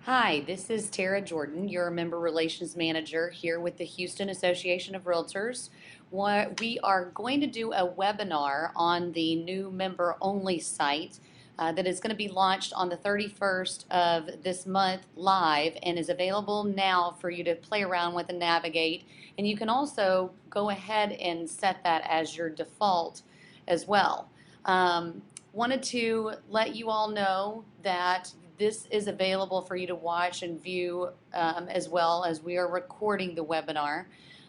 Hi, this is Tara Jordan, your Member Relations Manager here with the Houston Association of Realtors. We are going to do a webinar on the new member-only site that is going to be launched on the 31st of this month live and is available now for you to play around with and navigate. And you can also go ahead and set that as your default as well. Wanted to let you all know that this is available for you to watch and view as well as we are recording the webinar.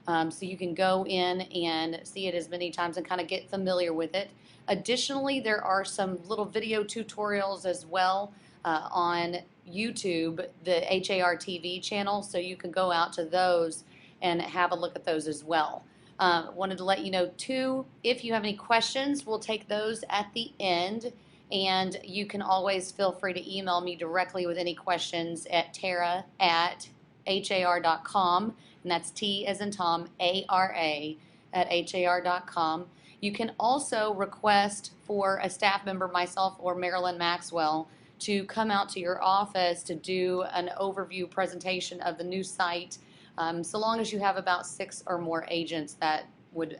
So you can go in and see it as many times and kind of get familiar with it. Additionally, there are some little video tutorials as well on YouTube, the HAR TV channel, so you can go out to those and have a look at those as well. Wanted to let you know too, if you have any questions, we'll take those at the end. And you can always feel free to email me directly with any questions at tara@har.com, and that's T as in Tom, ARA at har.com. You can also request for a staff member, myself or Marilyn Maxwell, to come out to your office to do an overview presentation of the new site, so long as you have about 6 or more agents that would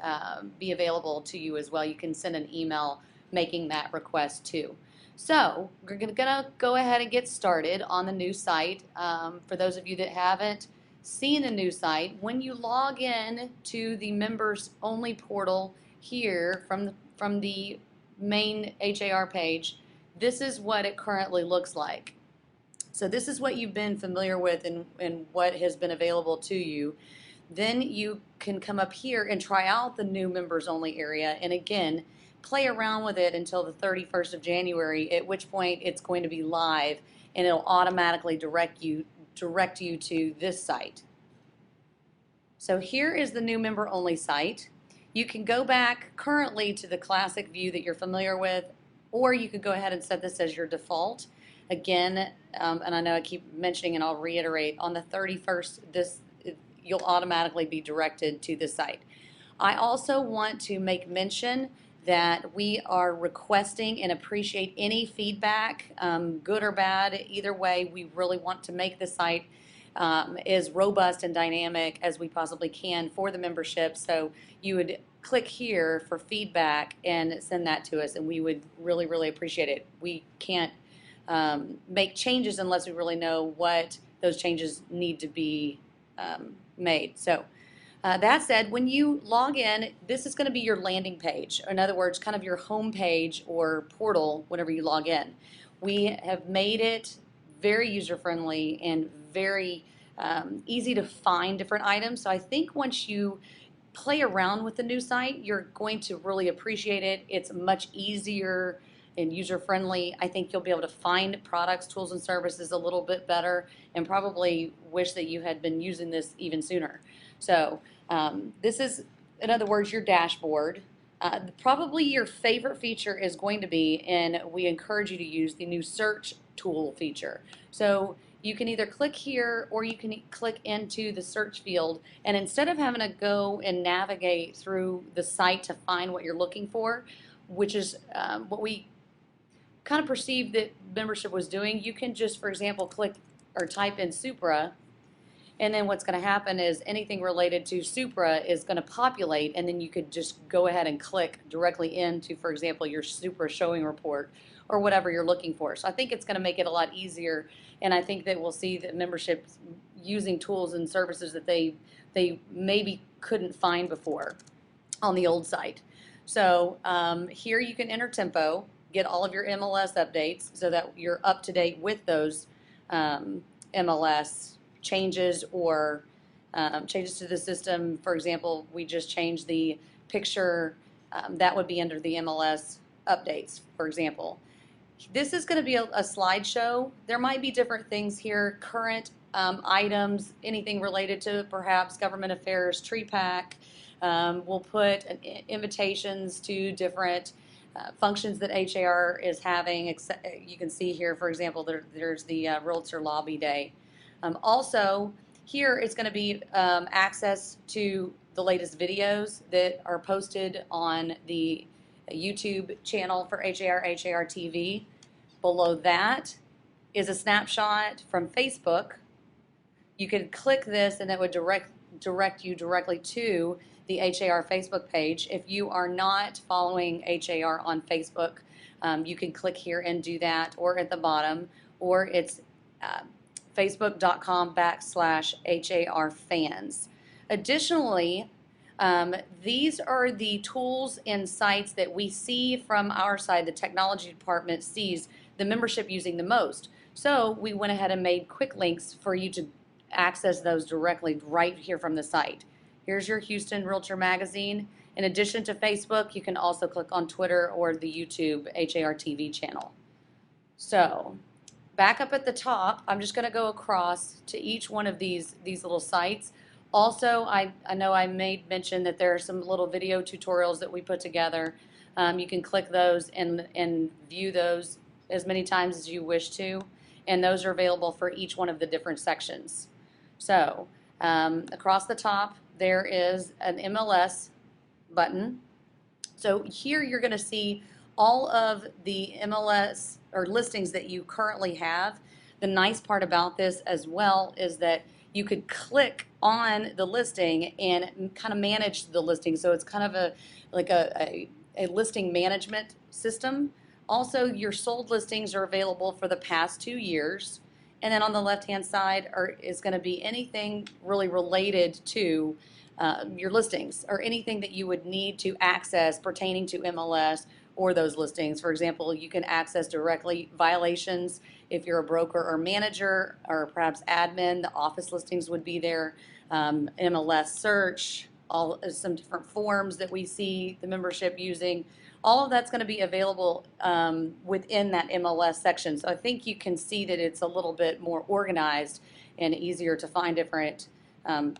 be available to you as well. You can send an email making that request too. So we're gonna go ahead and get started on the new site. For those of you that haven't seen the new site, when you log in to the members only portal here from the main HAR page, this is what it currently looks like. So this is what you've been familiar with and what has been available to you. Then you can come up here and try out the new members only area, and again play around with it until the 31st of January, at which point it's going to be live and it'll automatically direct you to this site. So here is the new member only site. You can go back currently to the classic view that you're familiar with, or you could go ahead and set this as your default. Again, and I know I keep mentioning and I'll reiterate, on the 31st you'll automatically be directed to the site. I also want to make mention that we are requesting and appreciate any feedback, good or bad. Either way, we really want to make the site as robust and dynamic as we possibly can for the membership. So you would click here for feedback and send that to us, and we would really, really appreciate it. We can't make changes unless we really know what those changes need to be made. So that said, when you log in, this is going to be your landing page. In other words, kind of your home page or portal whenever you log in. We have made it very user-friendly and very easy to find different items. So I think once you play around with the new site, you're going to really appreciate it. It's much easier and user-friendly. I think you'll be able to find products, tools, and services a little bit better, and probably wish that you had been using this even sooner. So this is, in other words, your dashboard. Probably your favorite feature is going to be, and we encourage you to use, the new search tool feature. So you can either click here or you can click into the search field, and instead of having to go and navigate through the site to find what you're looking for, which is what we kind of perceived that membership was doing, you can just, for example, click or type in Supra, and then what's going to happen is anything related to Supra is going to populate, and then you could just go ahead and click directly into, for example, your Supra showing report or whatever you're looking for. So I think it's going to make it a lot easier, and I think that we'll see that membership using tools and services that they maybe couldn't find before on the old site. So here you can enter tempo, get all of your MLS updates so that you're up to date with those MLS changes or changes to the system. For example, we just changed the picture. That would be under the MLS updates, for example. This is going to be a slideshow. There might be different things here, current items, anything related to perhaps government affairs, tree pack. We'll put invitations to different functions that HAR is having. You can see here, for example, there's the Realtor Lobby Day. Also, here it's going to be access to the latest videos that are posted on the YouTube channel for HAR TV. Below that is a snapshot from Facebook. You could click this and it would direct you directly to the HAR Facebook page. If you are not following HAR on Facebook, you can click here and do that, or at the bottom, or it's facebook.com/HAR fans. Additionally, these are the tools and sites that we see from our side, the technology department sees the membership using the most. So we went ahead and made quick links for you to access those directly right here from the site. Here's your Houston Realtor Magazine. In addition to Facebook, you can also click on Twitter or the YouTube HAR TV channel. So back up at the top, I'm just going to go across to each one of these little sites. Also, I know I made mention that there are some little video tutorials that we put together. You can click those and view those as many times as you wish to, and those are available for each one of the different sections. So across the top, there is an MLS button. So here you're going to see all of the MLS or listings that you currently have. The nice part about this as well is that you could click on the listing and kind of manage the listing. So it's kind of a listing management system. Also, your sold listings are available for the past 2 years. And then on the left-hand side is going to be anything really related to your listings, or anything that you would need to access pertaining to MLS or those listings. For example, you can access directly violations if you're a broker or manager, or perhaps admin. The office listings would be there. MLS search, some different forms that we see the membership using. All of that's going to be available within that MLS section. So I think you can see that it's a little bit more organized and easier to find different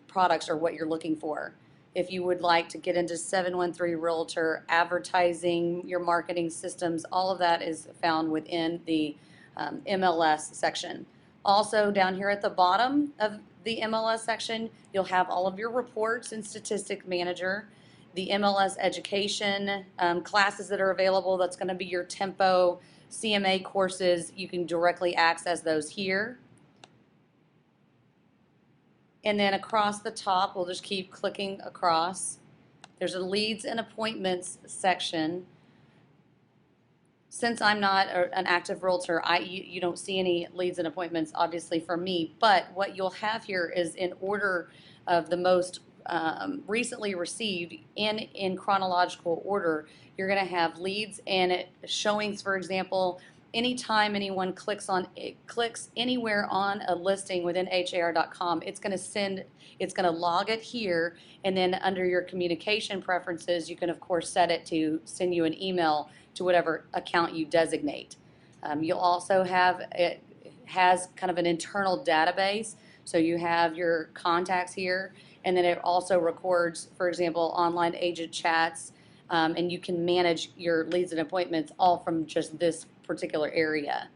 products or what you're looking for. If you would like to get into 713 Realtor, advertising, your marketing systems, all of that is found within the MLS section. Also, down here at the bottom of the MLS section, you'll have all of your reports and Statistics Manager, the MLS education classes that are available. That's going to be your Tempo CMA courses. You can directly access those here. And then across the top, we'll just keep clicking across. There's a leads and appointments section. Since I'm not an active realtor, you don't see any leads and appointments, obviously, from me. But what you'll have here is in order of the most recently received in chronological order. You're going to have leads and showings, for example. Anytime anyone clicks anywhere on a listing within har.com, it's going to log it here, and then under your communication preferences, you can of course set it to send you an email to whatever account you designate. You'll also have, it has kind of an internal database, so you have your contacts here, and then it also records, for example, online agent chats, and you can manage your leads and appointments all from just this particular area.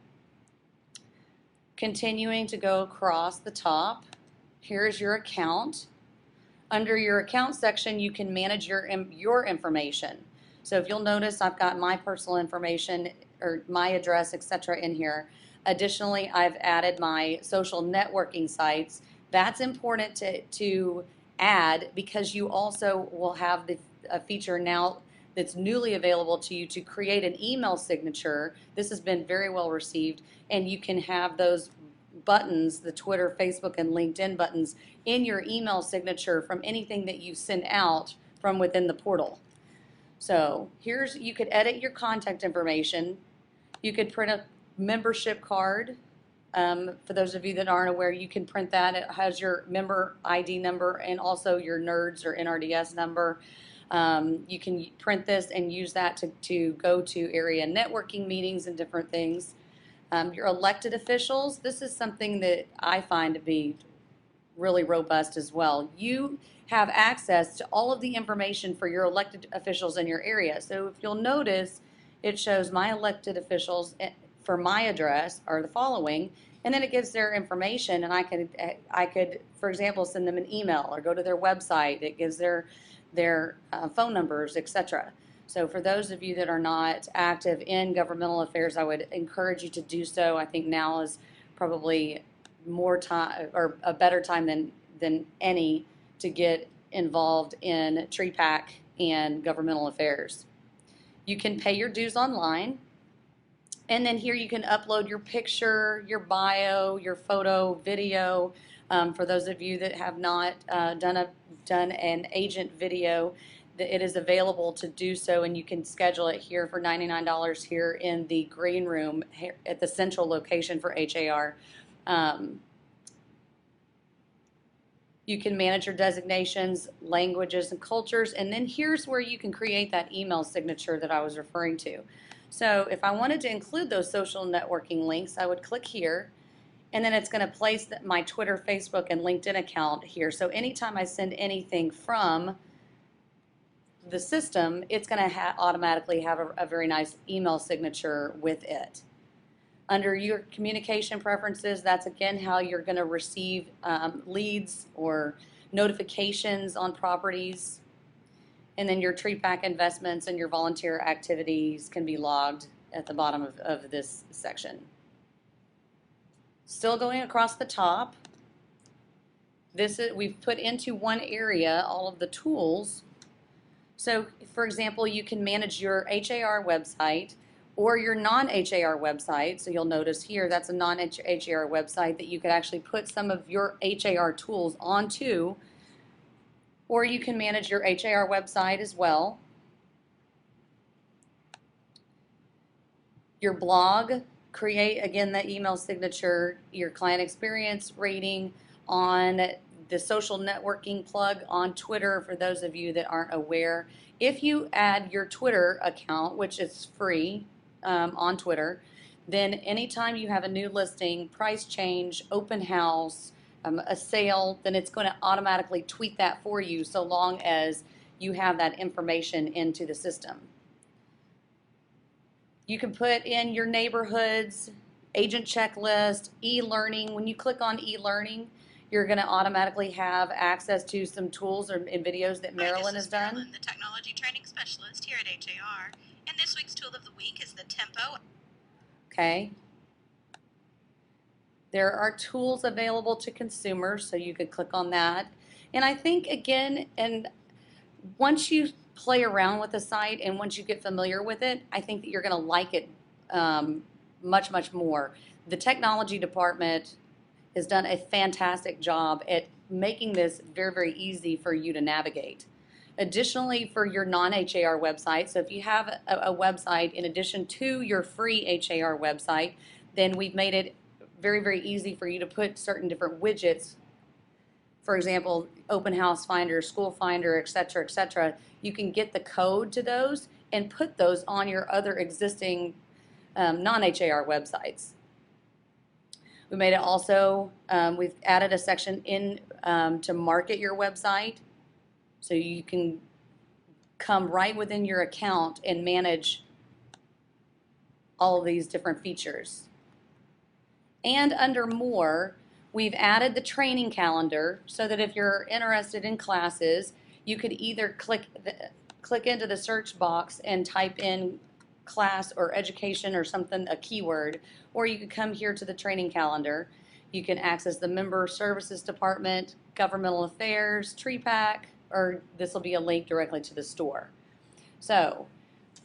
Continuing to go across the top, here's your account. Under your account section, you can manage your information. So if you'll notice, I've got my personal information or my address, etc. in here. Additionally, I've added my social networking sites. That's important to add, because you also will have a feature now that's newly available to you to create an email signature. This has been very well received, and you can have those buttons, the Twitter, Facebook, and LinkedIn buttons, in your email signature from anything that you send out from within the portal. So you could edit your contact information. You could print a membership card. For those of you that aren't aware, you can print that. It has your member ID number and also your NERDS or NRDS number. You can print this and use that to go to area networking meetings and different things. Your elected officials, this is something that I find to be really robust as well. You have access to all of the information for your elected officials in your area. So if you'll notice, it shows my elected officials for my address are the following, and then it gives their information, and I could, for example, send them an email or go to their website. It gives their phone numbers, etc. So for those of you that are not active in governmental affairs, I would encourage you to do so. I think now is probably more time or a better time than any to get involved in TREPAC and governmental affairs. You can pay your dues online, and then here you can upload your picture, your bio, your photo, video. For those of you that have not done an agent video, it is available to do so, and you can schedule it here for $99 here in the green room at the central location for HAR. You can manage your designations, languages, and cultures, and then here's where you can create that email signature that I was referring to. So if I wanted to include those social networking links, I would click here, and then it's going to place my Twitter, Facebook, and LinkedIn account here. So anytime I send anything from the system, it's going to automatically have a very nice email signature with it. Under your communication preferences, that's again how you're going to receive leads or notifications on properties. And then your TREPAC investments and your volunteer activities can be logged at the bottom of this section. Still going across the top, we've put into one area all of the tools. So for example, you can manage your HAR website or your non-HAR website. So you'll notice here that's a non-HAR website that you could actually put some of your HAR tools onto, or you can manage your HAR website as well. Your blog, create again the email signature, your client experience rating on the social networking plug on Twitter for those of you that aren't aware. If you add your Twitter account, which is free on Twitter, then anytime you have a new listing, price change, open house, a sale, then it's going to automatically tweet that for you so long as you have that information into the system. You can put in your neighborhoods, agent checklist, e-learning. When you click on e-learning, you're going to automatically have access to some tools and videos that Marilyn has done. Marilyn, the technology training specialist here at HAR, and this week's tool of the week is the Tempo. Okay. There are tools available to consumers, so you could click on that. And I think again, and once you play around with the site and once you get familiar with it, I think that you're going to like it much, much more. The technology department has done a fantastic job at making this very, very easy for you to navigate. Additionally, for your non-HAR website, so if you have a website in addition to your free HAR website, then we've made it very, very easy for you to put certain different widgets. For example, open house finder, school finder, etc., etc. You can get the code to those and put those on your other existing non-HAR websites. We made it also, we've added a section in to market your website, so you can come right within your account and manage all of these different features. And under more, we've added the training calendar so that if you're interested in classes, you could either click into the search box and type in class or education or something, a keyword, or you could come here to the training calendar. You can access the member services department, governmental affairs, TREPAC, or this will be a link directly to the store. So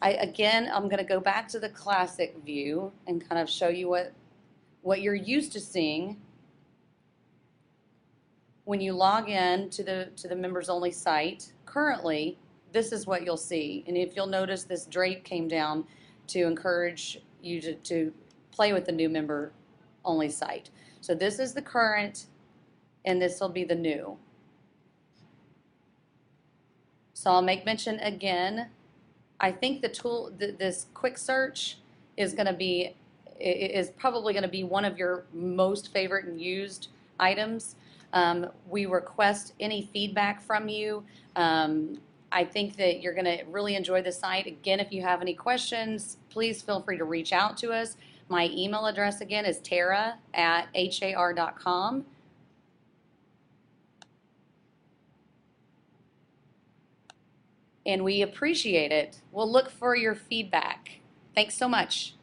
I'm going to go back to the classic view and kind of show you what you're used to seeing when you log in to the members only site. Currently, this is what you'll see. And if you'll notice, this drape came down to encourage you to play with the new member only site. So this is the current, and this will be the new. So I'll make mention again. I think the tool, this quick search is probably going to be one of your most favorite and used items. We request any feedback from you. I think that you're going to really enjoy the site. Again, if you have any questions, please feel free to reach out to us. My email address again is tara@har.com. And we appreciate it. We'll look for your feedback. Thanks so much.